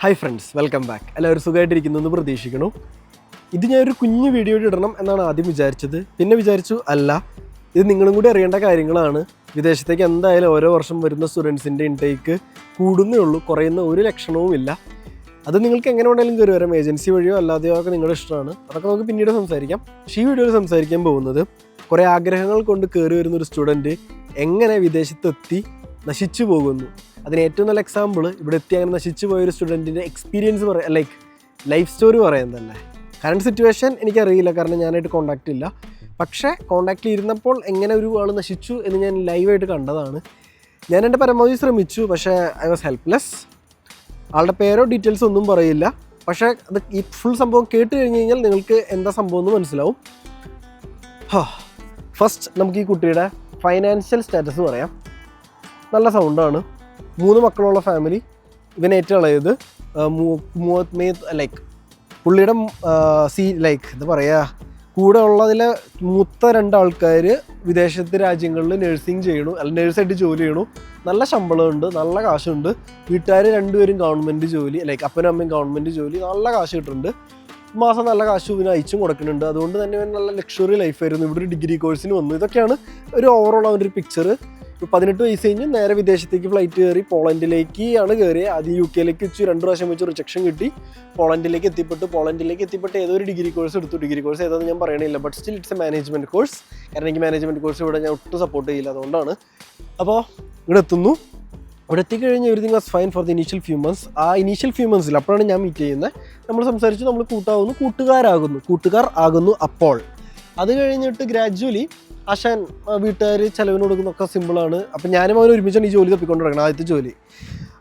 Hi friends, welcome back. എല്ലാവരും സുഖമായിട്ടിരിക്കുന്നു എന്ന് പ്രതീക്ഷിക്കുന്നു. ഇത് ഞാനൊരു കുഞ്ഞു വീഡിയോ ഇടണം എന്നാണ് ആദ്യം വിചാരിച്ചത്. പിന്നെ വിചാരിച്ചു ഇത് നിങ്ങളും കൂടി അറിയേണ്ട കാര്യങ്ങളാണ്. വിദേശത്തേക്ക് എന്തായാലും ഓരോ വർഷം വരുന്ന സ്റ്റുഡൻസിൻ്റെ ഇൻടേക്ക് കൂടുന്നേ ഉള്ളൂ, കുറയുന്ന ഒരു ലക്ഷണവുമില്ല. അത് നിങ്ങൾക്ക് എങ്ങനെ വേണമെങ്കിലും കയറി വരാം, ഏജൻസി വഴിയോ അല്ലാതെയോ ഒക്കെ നിങ്ങളുടെ ഇഷ്ടമാണ്. അതൊക്കെ നമുക്ക് പിന്നീട് സംസാരിക്കാം. പക്ഷേ ഈ വീഡിയോയിൽ സംസാരിക്കാൻ പോകുന്നത് കുറേ ആഗ്രഹങ്ങൾ കൊണ്ട് കയറി വരുന്നൊരു സ്റ്റുഡൻറ്റ് എങ്ങനെ വിദേശത്തെത്തി നശിച്ചു പോകുന്നു. അതിന് ഏറ്റവും നല്ല എക്സാമ്പിൾ ഇവിടെ എത്തി അങ്ങനെ നശിച്ചു പോയൊരു സ്റ്റുഡൻറ്റിൻ്റെ എക്സ്പീരിയൻസ് ലൈഫ് സ്റ്റോറി പറയാൻ തന്നെ. കറണ്ട് സിറ്റുവേഷൻ എനിക്കറിയില്ല, കാരണം ഞാനായിട്ട് കോൺടാക്റ്റ് ഇല്ല. പക്ഷേ കോൺടാക്റ്റിൽ ഇരുന്നപ്പോൾ എങ്ങനെ ഒരു ആൾ നശിച്ചു എന്ന് ഞാൻ ലൈവായിട്ട് കണ്ടതാണ്. ഞാൻ എൻ്റെ പരമാവധി ശ്രമിച്ചു, പക്ഷേ ഐ വാസ് ഹെൽപ്ലെസ്. ആളുടെ പേരോ ഡീറ്റെയിൽസോ ഒന്നും പറയില്ല. പക്ഷേ അത് ഈ ഫുൾ സംഭവം കേട്ട് കഴിഞ്ഞ് കഴിഞ്ഞാൽ നിങ്ങൾക്ക് എന്താ സംഭവം എന്ന് മനസ്സിലാവും. ഫസ്റ്റ് നമുക്ക് ഈ കുട്ടിയുടെ ഫൈനാൻഷ്യൽ സ്റ്റാറ്റസ് പറയാം. നല്ല സൗണ്ടാണ്. 3 മക്കളുള്ള ഫാമിലി. ഇവൻ ഏറ്റവും ഇളയത് പുള്ളിയുടെ എന്താ പറയുക, കൂടെ ഉള്ളതിലെ മൂത്ത 2 ആൾക്കാർ വിദേശത്തെ രാജ്യങ്ങളിൽ നഴ്സിംഗ് ചെയ്യണു, നേഴ്സായിട്ട് ജോലി ചെയ്യണു. നല്ല ശമ്പളമുണ്ട്, നല്ല കാശുണ്ട്. വീട്ടുകാർ 2 പേരും ഗവൺമെൻറ് ജോലി, അപ്പനും അമ്മയും ഗവൺമെൻറ് ജോലി, നല്ല കാശ് കിട്ടുന്നുണ്ട്. മാസം നല്ല കാശ് ഇവന് അയച്ചും കൊടുക്കുന്നുണ്ട്. അതുകൊണ്ട് തന്നെ ഇവൻ നല്ല ലക്ഷറി ലൈഫായിരുന്നു. ഇവിടെ ഒരു ഡിഗ്രി കോഴ്സിന് വന്നു. ഇതൊക്കെയാണ് ഒരു ഓവറോൾ അവൻ്റെ ഒരു പിക്ചർ. 18 വയസ്സ് കഴിഞ്ഞ് നേരെ വിദേശത്തേക്ക് ഫ്ലൈറ്റ് കയറി പോളണ്ടിലേക്കാണ് കയറിയത്. ആദ്യം UK വെച്ച് 2 പ്രാവശ്യം വെച്ച് റിജക്ഷൻ കിട്ടി. പോളണ്ടിലേക്ക് എത്തിപ്പെട്ട് ഏതോ ഒരു ഡിഗ്രി കോഴ്സ് എടുത്തു. ഡിഗ്രി കോഴ്സ് ഏതാണെന്ന് ഞാൻ പറയണില്ല, but still it's A management course. കാരണം എനിക്ക് മാനേജ്മെൻറ്റ് കോഴ്സ് ഇവിടെ ഞാൻ ഒട്ടും സപ്പോർട്ട് ചെയ്യില്ല, അതുകൊണ്ടാണ്. അപ്പോൾ ഇവിടെ എത്തുന്നു. ഇവിടെ എത്തിക്കഴിഞ്ഞ് everything was fine for the initial few months. ആ ഇനീഷ്യൽ ഫ്യൂ മന്ത്സിൽ അപ്പോഴാണ് ഞാൻ മീറ്റ് ചെയ്യുന്നത്. നമ്മൾ സംസാരിച്ചു, നമ്മൾ കൂട്ടുകാർ ആകുന്നു. അപ്പോൾ അത് കഴിഞ്ഞിട്ട് ഗ്രാജുവലി ആശാൻ വീട്ടുകാർ ചിലവിന് കൊടുക്കുന്നതൊക്കെ സിമ്പിളാണ്. അപ്പം ഞാനും അവൻ ഒരുമിച്ചാണ് ഈ ജോലി തപ്പിക്കൊണ്ട് നടക്കണം, ആദ്യത്തെ ജോലി.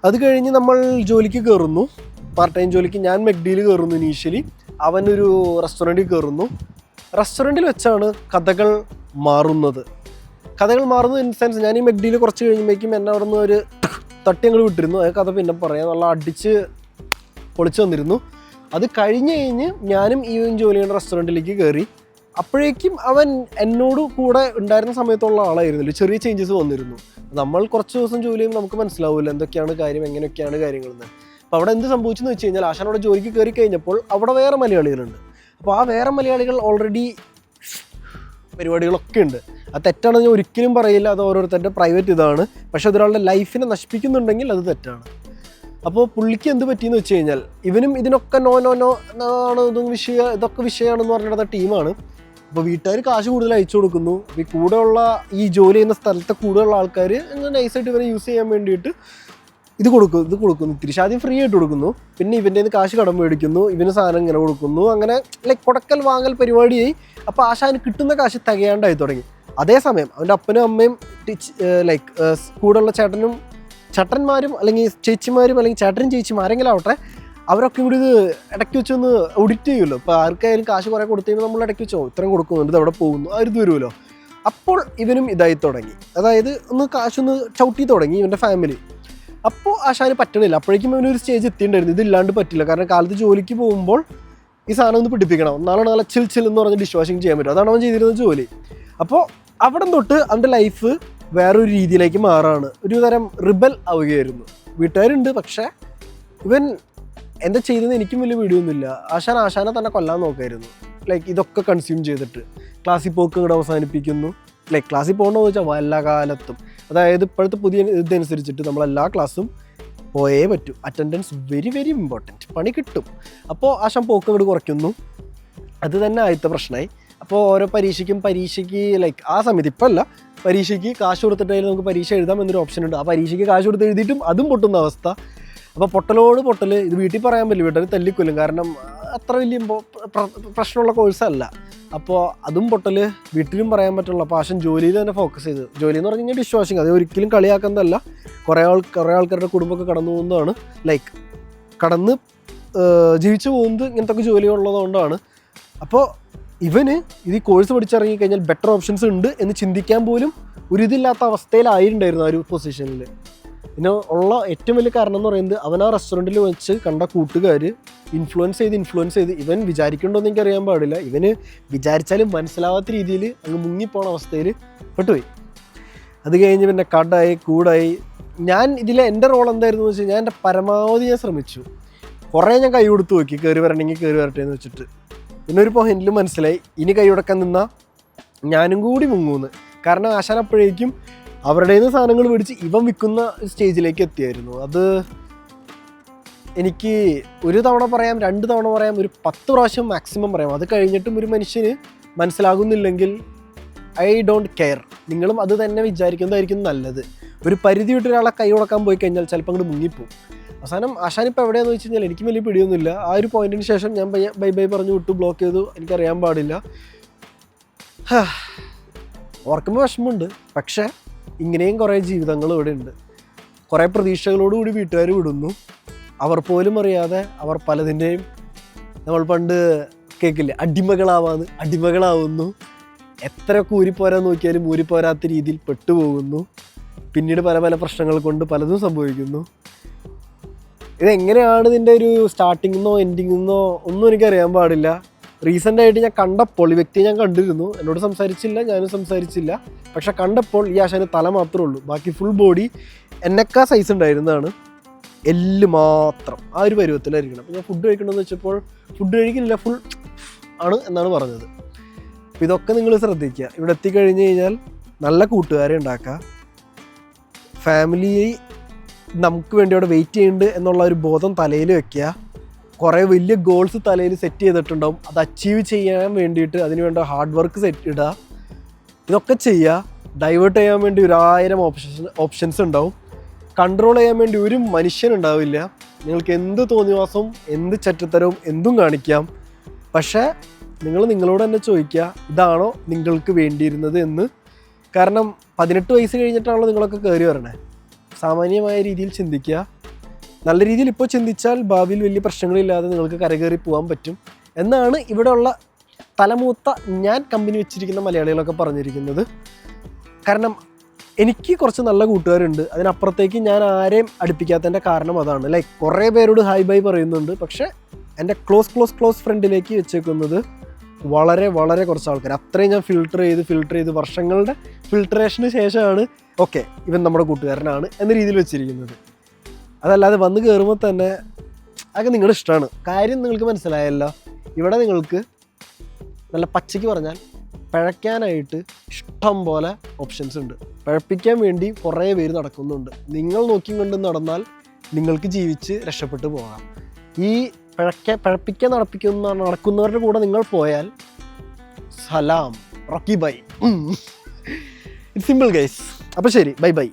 അത് കഴിഞ്ഞ് നമ്മൾ ജോലിക്ക് കയറുന്നു, പാർട്ട് ടൈം ജോലിക്ക്. ഞാൻ മെക്ഡിയിൽ കയറുന്നു ഇനീഷ്യലി, അവനൊരു റെസ്റ്റോറൻറ്റിൽ കയറുന്നു. റെസ്റ്റോറൻറ്റിൽ വെച്ചാണ് കഥകൾ മാറുന്നത് ഇൻ സെൻസ്, ഞാൻ ഈ മെക്ഡിയിൽ കുറച്ച് കഴിയുമ്പോഴേക്കും എന്നെ അവിടെ നിന്ന് ഒരു തട്ടി ഞങ്ങൾ വിട്ടിരുന്നു. അത് കഥ പിന്നെ പറയാം. നല്ല അടിച്ച് പൊളിച്ച് വന്നിരുന്നു. അത് കഴിഞ്ഞ് ഞാനും ഈ ജോലി ചെയ്യുന്ന റെസ്റ്റോറൻറ്റിലേക്ക് കയറി. അപ്പോഴേക്കും അവൻ എന്നോട് കൂടെ ഉണ്ടായിരുന്ന സമയത്തുള്ള ആളായിരുന്നില്ല. ചെറിയ ചേഞ്ചസ് വന്നിരുന്നു. നമ്മൾ കുറച്ച് ദിവസം ജോലി ചെയ്യുമ്പോൾ നമുക്ക് മനസ്സിലാവില്ല എന്തൊക്കെയാണ് കാര്യം, എങ്ങനെയൊക്കെയാണ് കാര്യങ്ങളെന്ന്. അപ്പോൾ അവിടെ എന്ത് സംഭവിച്ചെന്ന് വെച്ച് കഴിഞ്ഞാൽ, ആശാൻ അവിടെ ജോലിക്ക് കയറി കഴിഞ്ഞപ്പോൾ അവിടെ വേറെ മലയാളികളുണ്ട്. അപ്പോൾ ആ വേറെ മലയാളികൾ ഓൾറെഡി പരിപാടികളൊക്കെ ഉണ്ട്. അത് തെറ്റാണെന്ന് ഞാൻ ഒരിക്കലും പറയില്ല, അത് ഓരോരുത്തരുടെ പ്രൈവറ്റ് ഇതാണ്. പക്ഷെ അതൊരാളുടെ ലൈഫിനെ നശിപ്പിക്കുന്നുണ്ടെങ്കിൽ അത് തെറ്റാണ്. അപ്പോൾ പുള്ളിക്ക് എന്ത് പറ്റിയെന്ന് വെച്ച് കഴിഞ്ഞാൽ, ഇവനും ഇതിനൊക്കെ നോ ആണ്, ഇതൊക്കെ വിഷയമാണെന്ന് പറഞ്ഞിടുന്ന ടീമാണ്. അപ്പോൾ വീട്ടുകാർ കാശ് കൂടുതൽ അയച്ചു കൊടുക്കുന്നു. അപ്പോൾ ഈ കൂടെയുള്ള ഈ ജോലി ചെയ്യുന്ന സ്ഥലത്തെ കൂടെയുള്ള ആൾക്കാർ നൈസായിട്ട് ഇവരെ യൂസ് ചെയ്യാൻ വേണ്ടിയിട്ട് ഇത് കൊടുക്കുന്നു. തിരിച്ച് ആദ്യം ഫ്രീ ആയിട്ട് കൊടുക്കുന്നു, പിന്നെ ഇവൻ്റെ നിന്ന് കാശ് കടം മേടിക്കുന്നു, ഇവന് സാധനം ഇങ്ങനെ കൊടുക്കുന്നു. അങ്ങനെ കൊടുക്കൽ വാങ്ങൽ പരിപാടിയായി. അപ്പോൾ ആശാന് കിട്ടുന്ന കാശ് തികയാണ്ടായി തുടങ്ങി. അതേസമയം അവൻ്റെ അപ്പനും അമ്മയും കൂടെയുള്ള ചേട്ടന്മാരും അല്ലെങ്കിൽ ചേച്ചിമാരും അല്ലെങ്കിൽ ചേട്ടനും ചേച്ചിമാർ ആരെങ്കിലും ആവട്ടെ, അവരൊക്കെ കൂടി ഇത് ഇടയ്ക്ക് വെച്ചൊന്ന് ഓഡിറ്റ് ചെയ്യുമല്ലോ. ഇപ്പോൾ ആർക്കായാലും കാശ് കുറേ കൊടുത്തു കഴിഞ്ഞാൽ നമ്മൾ ഇടയ്ക്ക് വെച്ചോ ഇത്രയും കൊടുക്കുന്നുണ്ട്, ഇത് എവിടെ പോകുന്നു, ആ ഒരു വരുമല്ലോ. അപ്പോൾ ഇവനും ഇതായി തുടങ്ങി, അതായത് കാശൊന്ന് ചവിട്ടി തുടങ്ങി ഇവൻ്റെ ഫാമിലി. അപ്പോൾ ആശാന് പറ്റണില്ല. അപ്പോഴേക്കും ഇവനൊരു സ്റ്റേജ് എത്തിയിട്ടുണ്ടായിരുന്നു, ഇതില്ലാണ്ട് പറ്റില്ല. കാരണം കാലത്ത് ജോലിക്ക് പോകുമ്പോൾ ഈ സാധനം ഒന്ന് പിടിപ്പിക്കണം, ഒന്നാളാണ് നല്ല ചിൽ എന്ന് പറഞ്ഞ് ഡിഷ് വാഷിങ് ചെയ്യാൻ പറ്റും. അതാണ് അവൻ ചെയ്തിരുന്ന ജോലി. അപ്പോൾ അവിടെ തൊട്ട് അവൻ്റെ ലൈഫ് വേറൊരു രീതിയിലേക്ക് മാറാണ്. ഒരു തരം റിബൽ ആവുകയായിരുന്നു. വീട്ടുകാരുണ്ട്, പക്ഷേ ഇവൻ എന്താ ചെയ്തതെന്ന് എനിക്കും വലിയ വീഡിയോയൊന്നുമില്ല. ആശാനെ തന്നെ കൊല്ലാൻ നോക്കായിരുന്നു. ഇതൊക്കെ കൺസ്യൂം ചെയ്തിട്ട് ക്ലാസ്സിൽ പോക്ക് ഇങ്ങോട്ട് അവസാനിപ്പിക്കുന്നു. ക്ലാസ്സിൽ പോകണമെന്ന് വെച്ചാൽ വല്ല കാലത്തും, അതായത് ഇപ്പോഴത്തെ പുതിയ ഇതനുസരിച്ചിട്ട് നമ്മളെല്ലാ ക്ലാസ്സും പോയേ പറ്റൂ. അറ്റൻഡൻസ് വെരി വെരി ഇമ്പോർട്ടൻറ്റ്, പണി കിട്ടും. അപ്പോൾ ആശാൻ പോക്ക് ഇങ്ങോട്ട് കുറയ്ക്കുന്നു. അത് തന്നെ ആദ്യത്തെ പ്രശ്നമായി. അപ്പോൾ ഓരോ പരീക്ഷയ്ക്ക് ആ സമയത്ത് ഇപ്പം അല്ല, പരീക്ഷയ്ക്ക് കാശ് കൊടുത്തിട്ടായാലും നമുക്ക് പരീക്ഷ എഴുതാം എന്നൊരു ഓപ്ഷൻ ഉണ്ട്. ആ പരീക്ഷയ്ക്ക് കാശ് കൊടുത്ത് എഴുതിയിട്ടും അതും പൊട്ടുന്ന അവസ്ഥ. അപ്പോൾ പൊട്ടൽ ഇത് വീട്ടിൽ പറയാൻ പറ്റില്ല, വീട്ടിൽ തല്ലിക്കൊല്ലും. കാരണം അത്ര വലിയ പ്രശ്നമുള്ള കോഴ്സല്ല. അപ്പോൾ അതും വീട്ടിലും പറയാൻ പറ്റുള്ളൂ. അപ്പോൾ ആശൻ ജോലിയിൽ തന്നെ ഫോക്കസ് ചെയ്ത്, ജോലി എന്ന് പറഞ്ഞു കഴിഞ്ഞാൽ ഡിഷ് വാഷിങ്. അത് ഒരിക്കലും കളിയാക്കുന്നതല്ല. കുറേ ആൾക്കാരുടെ കുടുംബമൊക്കെ കടന്നു പോകുന്നതാണ്, കടന്ന് ജീവിച്ചു പോകുന്നത് ഇങ്ങനത്തെ ഒക്കെ ജോലി ഉള്ളതുകൊണ്ടാണ്. അപ്പോൾ ഇവന് ഇത് ഈ കോഴ്സ് പഠിച്ചിറങ്ങി കഴിഞ്ഞാൽ ബെറ്റർ ഓപ്ഷൻസ് ഉണ്ട് എന്ന് ചിന്തിക്കാൻ പോലും ഒരിതില്ലാത്ത അവസ്ഥയിലായിട്ടുണ്ടായിരുന്നു ആ ഒരു പൊസിഷനിൽ. പിന്നെ ഉള്ള ഏറ്റവും വലിയ കാരണം എന്ന് പറയുന്നത്, അവൻ ആ റെസ്റ്റോറൻറ്റിൽ വെച്ച് കണ്ട കൂട്ടുകാർ ഇൻഫ്ലുവൻസ് ചെയ്ത് ഇവൻ വിചാരിക്കണ്ടോന്ന് എനിക്കറിയാൻ പാടില്ല, ഇവന് വിചാരിച്ചാലും മനസ്സിലാവാത്ത രീതിയിൽ അങ്ങ് മുങ്ങിപ്പോണ അവസ്ഥയിൽ പെട്ടുപോയി. അത് കഴിഞ്ഞ് പിന്നെ കൂടായി. ഞാൻ ഇതിലെ എൻ്റെ റോൾ എന്തായിരുന്നു എന്ന് വെച്ച് കഴിഞ്ഞാൽ, ഞാൻ എൻ്റെ പരമാവധി ഞാൻ ശ്രമിച്ചു. കുറേ ഞാൻ കൈ കൊടുത്ത് നോക്കി, കയറി വരണമെങ്കിൽ കയറി വരട്ടെ എന്ന് വെച്ചിട്ട്. പിന്നെ ഒരു പോയിന്റിൽ മനസ്സിലായി ഇനി കൈ കൊടുക്കാൻ നിന്നാൽ ഞാനും കൂടി മുങ്ങൂന്ന്. കാരണം ആശാൻ അപ്പോഴേക്കും അവരുടെ നിന്ന് സാധനങ്ങൾ മേടിച്ച് ഇവൻ വിൽക്കുന്ന സ്റ്റേജിലേക്ക് എത്തിയായിരുന്നു. അത് എനിക്ക് ഒരു തവണ പറയാം, 2 തവണ പറയാം, ഒരു 10 പ്രാവശ്യം മാക്സിമം പറയാം. അത് കഴിഞ്ഞിട്ടും ഒരു മനുഷ്യന് മനസ്സിലാകുന്നില്ലെങ്കിൽ ഐ ഡോണ്ട് കെയർ. നിങ്ങളും അത് തന്നെ വിചാരിക്കുന്നതായിരിക്കും നല്ലത്. ഒരു പരിധി വിട്ട് ഒരാളെ കൈ കൊടുക്കാൻ പോയി കഴിഞ്ഞാൽ ചിലപ്പോൾ അങ്ങോട്ട് മുങ്ങിപ്പോവും. അവസാനം ആശാനിപ്പോൾ എവിടെയാണെന്ന് വെച്ച് കഴിഞ്ഞാൽ എനിക്ക് വലിയ പിടിയൊന്നുമില്ല. ആ ഒരു പോയിന്റിന് ശേഷം ഞാൻ ബൈ ബൈ പറഞ്ഞു വിട്ടു, ബ്ലോക്ക് ചെയ്തു. എനിക്കറിയാൻ പാടില്ല. ഓർക്കുമ്പോൾ വിഷമമുണ്ട്. പക്ഷേ ഇങ്ങനെയും കുറേ ജീവിതങ്ങൾ ഇവിടെ ഉണ്ട്. കുറേ പ്രതീക്ഷകളോടുകൂടി വീട്ടുകാർ വിടുന്നു. അവർ പോലും അറിയാതെ അവർ പലതിൻ്റെയും, നമ്മൾ പണ്ട് കേൾക്കില്ലേ, അടിമകളാവുന്നു. എത്രയൊക്കെ ഊരിപ്പോരാൻ നോക്കിയാലും ഊരിപ്പോരാത്ത രീതിയിൽ പെട്ടുപോകുന്നു. പിന്നീട് പല പല പ്രശ്നങ്ങൾ കൊണ്ട് പലതും സംഭവിക്കുന്നു. ഇതെങ്ങനെയാണ് ഇതിൻ്റെ ഒരു സ്റ്റാർട്ടിങ്ങെന്നോ എൻഡിങ്ങെന്നോ ഒന്നും എനിക്കറിയാൻ പാടില്ല. റീസെൻ്റായിട്ട് ഞാൻ കണ്ടപ്പോൾ ഈ വ്യക്തിയെ ഞാൻ കണ്ടിരുന്നു. എന്നോട് സംസാരിച്ചില്ല, ഞാനും സംസാരിച്ചില്ല. പക്ഷെ കണ്ടപ്പോൾ ഈ ആശാന് തല മാത്രമേ ഉള്ളൂ, ബാക്കി ഫുൾ ബോഡി എന്നെക്കാ സൈസ് ഉണ്ടായിരുന്നതാണ്. എല്ല് മാത്രം ആ ഒരു പരുവത്തിലായിരിക്കണം. അപ്പോൾ ഞാൻ ഫുഡ് കഴിക്കണമെന്ന് വെച്ചപ്പോൾ ഫുഡ് കഴിക്കുന്നില്ല, ഫുൾ ആണ് എന്നാണ് പറഞ്ഞത്. അപ്പോൾ ഇതൊക്കെ നിങ്ങൾ ശ്രദ്ധിക്കുക. ഇവിടെ എത്തിക്കഴിഞ്ഞ് കഴിഞ്ഞാൽ നല്ല കൂട്ടുകാരെ ഉണ്ടാക്കുക. ഫാമിലിയെ നമുക്ക് വേണ്ടി അവിടെ വെയിറ്റ് ചെയ്യുന്നുണ്ട് എന്നുള്ള ഒരു ബോധം തലയിൽ വെക്കുക. കുറേ വലിയ ഗോൾസ് തലയിൽ സെറ്റ് ചെയ്തിട്ടുണ്ടാവും. അത് അച്ചീവ് ചെയ്യാൻ വേണ്ടിയിട്ട് അതിന് വേണ്ട ഹാർഡ് വർക്ക് ഇടുക. ഇതൊക്കെ ചെയ്യുക. ഡൈവേർട്ട് ചെയ്യാൻ വേണ്ടി 1000 ഓപ്ഷൻസ് ഉണ്ടാവും. കൺട്രോൾ ചെയ്യാൻ വേണ്ടി ഒരു മനുഷ്യനുണ്ടാവില്ല. നിങ്ങൾക്ക് എന്ത് തോന്നിവാസവും എന്ത് ചറ്റത്തരവും എന്തും കാണിക്കാം. പക്ഷേ നിങ്ങൾ നിങ്ങളോട് തന്നെ ചോദിക്കുക, ഇതാണോ നിങ്ങൾക്ക് വേണ്ടിയിരുന്നത് എന്ന്. കാരണം 18 വയസ്സ് കഴിഞ്ഞിട്ടാണല്ലോ നിങ്ങളൊക്കെ കയറി വരണേ. സാമാന്യമായ രീതിയിൽ ചിന്തിക്കുക. നല്ല രീതിയിൽ ഇപ്പോൾ ചിന്തിച്ചാൽ ഭാവിയിൽ വലിയ പ്രശ്നങ്ങളില്ലാതെ നിങ്ങൾക്ക് കരകയറി പോകാൻ പറ്റും എന്നാണ് ഇവിടെയുള്ള തലമൂത്ത ഞാൻ കമ്പനി വെച്ചിരിക്കുന്ന മലയാളികളൊക്കെ പറഞ്ഞിരിക്കുന്നത്. കാരണം എനിക്ക് കുറച്ച് നല്ല കൂട്ടുകാരുണ്ട്. അതിനപ്പുറത്തേക്ക് ഞാൻ ആരെയും അടുപ്പിക്കാത്തതിൻ്റെ കാരണം അതാണ്. ലൈക്ക് കുറേ പേരോട് ഹായ് ബൈ പറയുന്നുണ്ട്. പക്ഷേ എൻ്റെ ക്ലോസ് ഫ്രണ്ടിലേക്ക് വെച്ചേക്കുന്നത് വളരെ വളരെ കുറച്ച് ആൾക്കാർ. അത്രയും ഞാൻ ഫിൽട്ടർ ചെയ്ത് വർഷങ്ങളുടെ ഫിൽട്രേഷന് ശേഷമാണ് ഓക്കെ ഇവൻ നമ്മുടെ കൂട്ടുകാരനാണ് എന്ന രീതിയിൽ വെച്ചിരിക്കുന്നത്. അതല്ലാതെ വന്ന് കയറുമ്പോൾ തന്നെ അതൊക്കെ നിങ്ങളുടെ ഇഷ്ടമാണ്. കാര്യം നിങ്ങൾക്ക് മനസ്സിലായല്ലോ. ഇവിടെ നിങ്ങൾക്ക് നല്ല പച്ചയ്ക്ക് പറഞ്ഞാൽ പഴയ്ക്കാനായിട്ട് ഇഷ്ടം പോലെ ഓപ്ഷൻസ് ഉണ്ട്. പഴപ്പിക്കാൻ വേണ്ടി കുറേ പേര് നടക്കുന്നുണ്ട്. നിങ്ങൾ നോക്കിയും കൊണ്ട് നടന്നാൽ നിങ്ങൾക്ക് ജീവിച്ച് രക്ഷപ്പെട്ടു പോകാം. ഈ പഴപ്പിക്കാൻ നടക്കുന്നവരുടെ കൂടെ നിങ്ങൾ പോയാൽ സലാം, Rocky bye. It's simple guys. അപ്പോൾ ശരി, ബൈ ബൈ.